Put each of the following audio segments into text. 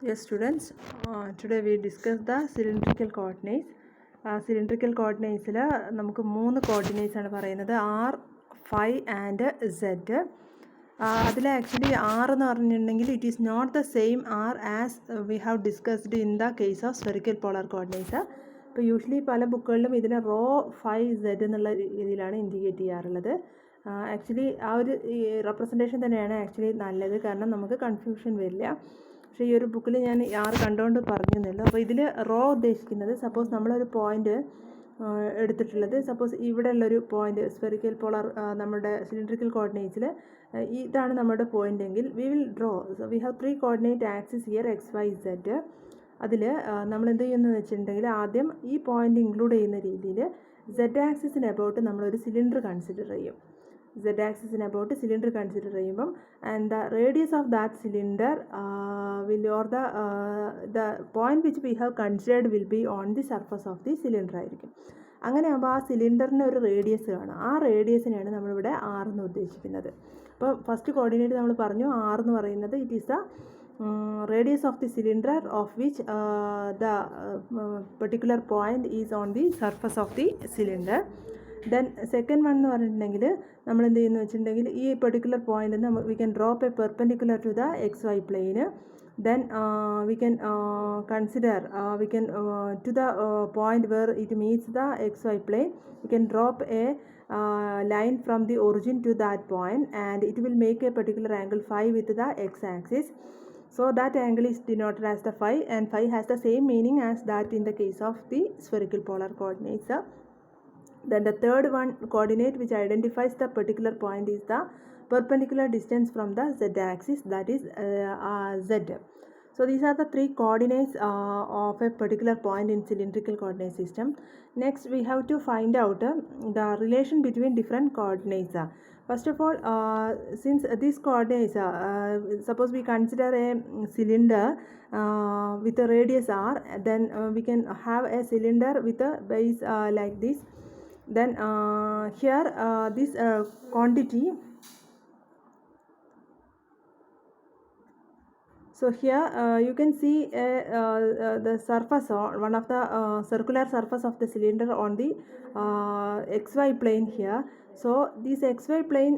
Yes, students. Today we discuss the cylindrical coordinates. Cylindrical coordinates നമുക്ക് മൂന്ന് coordinates ആണ് പറയുന്നത് R, phi and Z. അതിൽ ആക്ച്വലി R എന്ന് പറഞ്ഞിട്ടുണ്ടെങ്കിൽ it is not the same R as we have discussed in the case of spherical polar coordinates. ഇപ്പോൾ usually പല ബുക്കുകളിലും ഇതിനെ റോ ഫൈ സെഡ് എന്നുള്ള രീതിയിലാണ് ഇൻഡിക്കേറ്റ് ചെയ്യാറുള്ളത്. ആക്ച്വലി ആ ഒരു റെപ്രസെൻറ്റേഷൻ തന്നെയാണ് ആക്ച്വലി നല്ലത്, കാരണം നമുക്ക് കൺഫ്യൂഷൻ വരില്ല. പക്ഷേ ഈ ഒരു ബുക്കിൽ ഞാൻ ആറ് കണ്ടുകൊണ്ട് പറഞ്ഞിരുന്നല്ലോ. അപ്പോൾ ഇതിൽ റോ ഉദ്ദേശിക്കുന്നത്, സപ്പോസ് നമ്മളൊരു പോയിൻ്റ് എടുത്തിട്ടുള്ളത്, സപ്പോസ് ഇവിടെ ഉള്ളൊരു പോയിൻ്റ് സ്ഫെറിക്കൽ പോളാർ നമ്മുടെ സിലിണ്ടറിക്കൽ കോർഡിനേറ്റ്സിൽ ഇതാണ് നമ്മുടെ പോയിൻ്റ് എങ്കിൽ we will draw. We have 3 coordinate axis here XYZ. അതിൽ നമ്മൾ എന്ത് ചെയ്യുന്നതെന്ന് വെച്ചിട്ടുണ്ടെങ്കിൽ ആദ്യം ഈ പോയിൻ്റ് ഇൻക്ലൂഡ് ചെയ്യുന്ന രീതിയിൽ Z ആക്സിസിന് അബൌട്ട് നമ്മളൊരു സിലിണ്ടർ കൺസിഡർ ചെയ്യും. Z ആക്സിസിന് അബൌട്ട് സിലിണ്ടർ കൺസിഡർ ചെയ്യുമ്പം and the radius of that cylinder will or the point which we have considered will be on the surface of the cylinder ആയിരിക്കും. അങ്ങനെ ആകുമ്പോൾ ആ സിലിണ്ടറിന് ഒരു റേഡിയസ് കാണും. ആ റേഡിയസിനെയാണ് നമ്മളിവിടെ R എന്ന് ഉദ്ദേശിക്കുന്നത്. അപ്പോൾ ഫസ്റ്റ് കോർഡിനേറ്റ് നമ്മൾ പറഞ്ഞു R എന്ന് പറയുന്നത് it is the radius of the cylinder of which the particular point is on the surface of the cylinder. Then second one എന്ന് പറഞ്ഞിട്ടുണ്ടെങ്കിൽ നമ്മൾ എന്ത് ചെയ്യുന്നു വെച്ചിട്ടുണ്ടെങ്കിൽ ഈ പെർട്ടിക്കുലർ പോയിൻ്റിൽ നിന്ന് we can drop a perpendicular to the XY plane. Then we can consider we can to the point where it meets the XY plane, we can drop a line from the origin to that point, and it will make a particular angle phi with the x-axis. So that angle is denoted as the phi, and phi has the same meaning as that in the case of the spherical polar coordinates. Then the third one coordinate which identifies the particular point is the perpendicular distance from the Z axis, that is Z. So these are the 3 coordinates of a particular point in cylindrical coordinate system. Next we have to find out the relation between different coordinates. First of all, since these coordinates, suppose we consider a cylinder with a radius R, then we can have a cylinder with a base like this. Then here this quantity, so here you can see the surface, or one of the circular surface of the cylinder on the XY plane here. So this XY plane,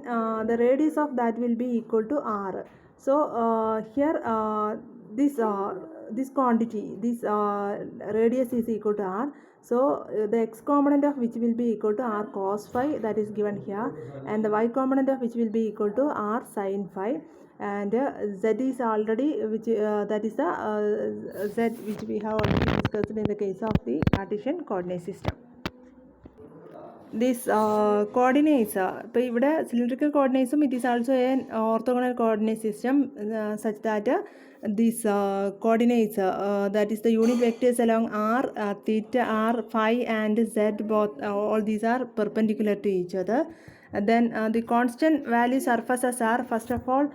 the radius of that will be equal to R. So here this quantity, this radius is equal to R. So the x component of which will be equal to R cos phi, that is given here, and the y component of which will be equal to R sin phi, and Z is already which that is the Z which we have already discussed in the case of the Cartesian coordinate system. These coordinates, ഇപ്പോൾ ഇവിടെ cylindrical coordinates, it is also an orthogonal coordinate system such that these coordinates, that is the unit vectors along R, theta, R, phi and Z, both all these are perpendicular to each other. And then the constant value surfaces are, first of all,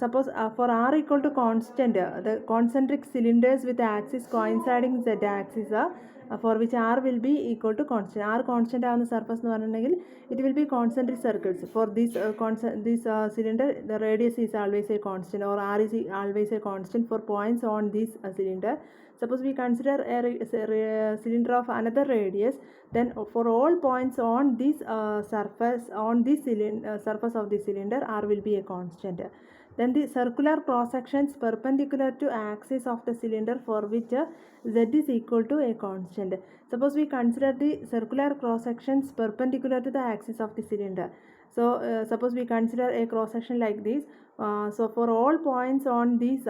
suppose for R equal to constant, the concentric cylinders with the axis coinciding Z axis for which R will be equal to constant. R constant on the surface എന്ന് പറഞ്ഞിട്ടുണ്ടെങ്കിൽ it will be concentric circles. For this cylinder, the radius is always a constant, or R is always a constant for points on this cylinder. Suppose we consider a cylinder of another radius, then for all points on this surface, on this surface of the cylinder, R will be a constant. Then the circular cross sections perpendicular to axis of the cylinder for which Z is equal to a constant. Suppose we consider the circular cross sections perpendicular to the axis of the cylinder. So suppose we consider a cross section like this. So for all points on this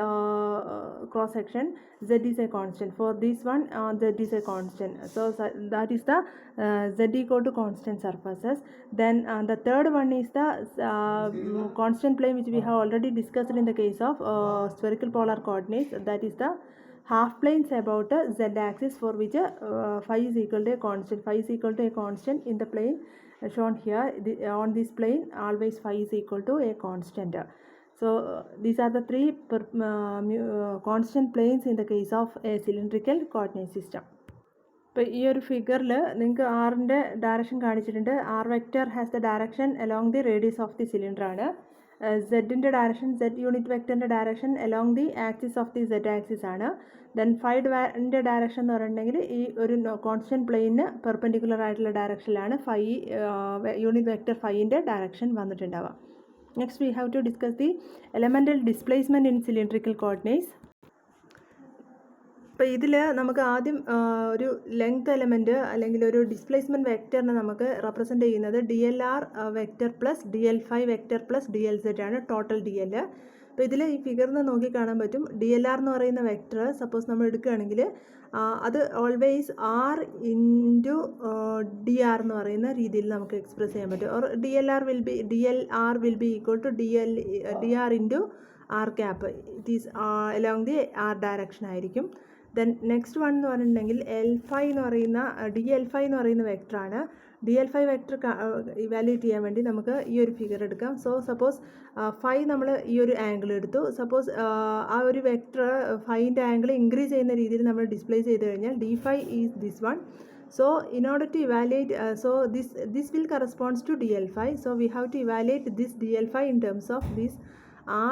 cross section, Z is a constant. For this one, Z is a constant. So that is the Z equal to constant surfaces. Then the third one is the constant plane which we have already discussed in the case of spherical polar coordinates. That is the half planes about Z axis for which phi is equal to a constant. Phi is equal to a constant in the plane shown here. On this plane, always phi is equal to a constant. So these are the 3 constant planes in the case of a cylindrical coordinate system. ഇപ്പോൾ ഈ ഒരു ഫിഗറിൽ നിങ്ങൾക്ക് ആറിൻ്റെ direction കാണിച്ചിട്ടുണ്ട്. R vector has the direction along the radius of the cylinder ആണ്. സെഡിൻ്റെ direction Z unit വെക്ടറിൻ്റെ direction along the axis of the Z axis ആണ്. ദെൻ ഫൈൻ്റെ ഡയറക്ഷൻ എന്ന് പറഞ്ഞിട്ടുണ്ടെങ്കിൽ ഈ ഒരു കോൺസ്റ്റൻറ്റ് പ്ലെയിന് പെർപെൻഡിക്കുലർ ആയിട്ടുള്ള ഡയറക്ഷനിലാണ് യൂണിറ്റ് വെക്ടർ ഫൈൻ്റെ ഡയറക്ഷൻ വന്നിട്ടുണ്ടാവുക. Next we have to discuss the elemental displacement in cylindrical coordinates. അപ്പോൾ ഇതിൽ നമുക്ക് ആദ്യം ഒരു ലെങ്ത് എലമെൻറ്റ് അല്ലെങ്കിൽ ഒരു ഡിസ്പ്ലേസ്മെൻറ്റ് വെക്ടറിനെ നമുക്ക് റെപ്രസെൻ്റ് ചെയ്യുന്നത് DLR vector plus DL5 vector plus DLZ ആണ്, ടോട്ടൽ DL. അപ്പോൾ ഇതിൽ ഈ ഫിഗറിന് നോക്കി കാണാൻ പറ്റും DLR എന്ന് പറയുന്ന വെക്ടർ സപ്പോസ് നമ്മൾ എടുക്കുകയാണെങ്കിൽ അത് ഓൾവേസ് R ഇൻറ്റു DR എന്ന് പറയുന്ന രീതിയിൽ നമുക്ക് എക്സ്പ്രസ് ചെയ്യാൻ പറ്റും. Or DLR will be equal to DR into R cap. It is along the R direction ആയിരിക്കും. ദെൻ നെക്സ്റ്റ് വൺ എന്ന് പറഞ്ഞിട്ടുണ്ടെങ്കിൽ DL5 എന്ന് പറയുന്ന വെക്ടറാണ്. DL5 വെക്ടർ ഇവാലുവേറ്റ് ചെയ്യാൻ വേണ്ടി നമുക്ക് ഈ ഒരു ഫിഗർ എടുക്കാം. സോ സപ്പോസ് 5 നമ്മൾ ഈ ഒരു ആംഗിൾ എടുത്തു. സപ്പോസ് ആ ഒരു വെക്ടർ 5ൻ്റെ ആംഗിൾ ഇൻക്രീസ് ചെയ്യുന്ന രീതിയിൽ നമ്മൾ ഡിസ്പ്ലേസ് ചെയ്ത് കഴിഞ്ഞാൽ D5 is this one. So in order to evaluate, so this will corresponds to DL5. So we have to evaluate this DL5 in terms of this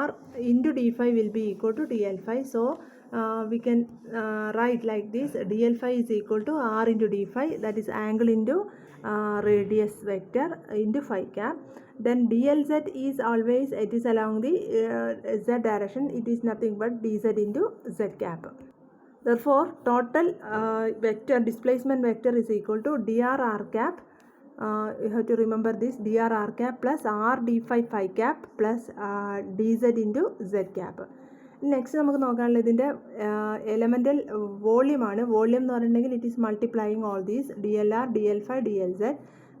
R into D5 will be equal to DL5. So we can write like this: DL5 is equal to R into D5, that is angle into radius vector into phi cap. Then DLZ is always, it is along the Z direction, it is nothing but DZ into Z cap. Therefore total vector displacement vector is equal to dr r cap. You have to remember this: dr r cap plus r d5 phi cap plus dz into z cap. Next നമുക്ക് നോക്കാനുള്ളത് ഇതിൻ്റെ elemental വോള്യൂമാണ്. Volume എന്ന് പറഞ്ഞിട്ടുണ്ടെങ്കിൽ it is multiplying all these DLR, DL5, DLZ,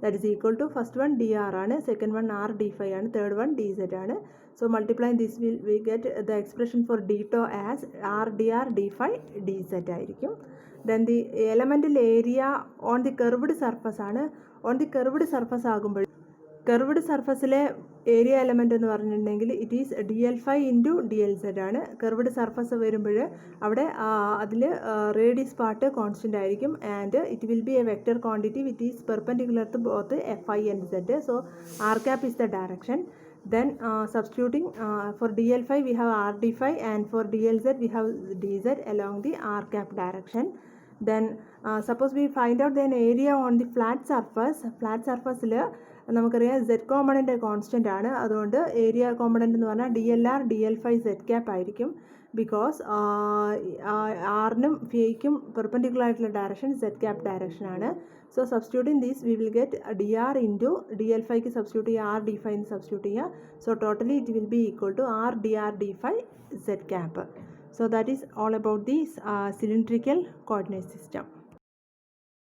that is equal to first one DR ആണ്, second one R D5 ആണ്, third one DZ ആണ്. So multiplying this we get the expression for DTO as R DR D5 DZ ആയിരിക്കും. Then the elemental area on the curved surface ആണ്. On the curved surface ആകുമ്പോൾ curved സർഫസിലെ area element എന്ന് പറഞ്ഞിട്ടുണ്ടെങ്കിൽ it is DL5 into DLZ ആണ്. Curved surface വരുമ്പോൾ അവിടെ അതിൽ റേഡിയസ് പാർട്ട് കോൺസ്റ്റൻ്റ് ആയിരിക്കും. And it will be a vector quantity which is perpendicular to both FI and Z. So R cap is the direction. Then substituting for DL5 we have RD5 and for DLZ we have DZ along the R cap direction. Then suppose we find out then area on the flat surface നമുക്കറിയാം Z component constant ആണ്. അതുകൊണ്ട് area component എന്ന് പറഞ്ഞാൽ DLR DL5 Z cap ആയിരിക്കും. Because ആറിനും ഫിക്കും perpendicular ആയിട്ടുള്ള direction Z cap direction ആണ്. So substituting these we will get DR into DL5ക്ക് സബ്സ്റ്റിറ്റ്യൂട്ട് ചെയ്യുക, R D5 എന്ന് സബ്സ്റ്റിറ്റ്യൂട്ട് ചെയ്യുക. So totally it will be equal to R DR D5 Z cap. So that is all about the cylindrical coordinate system.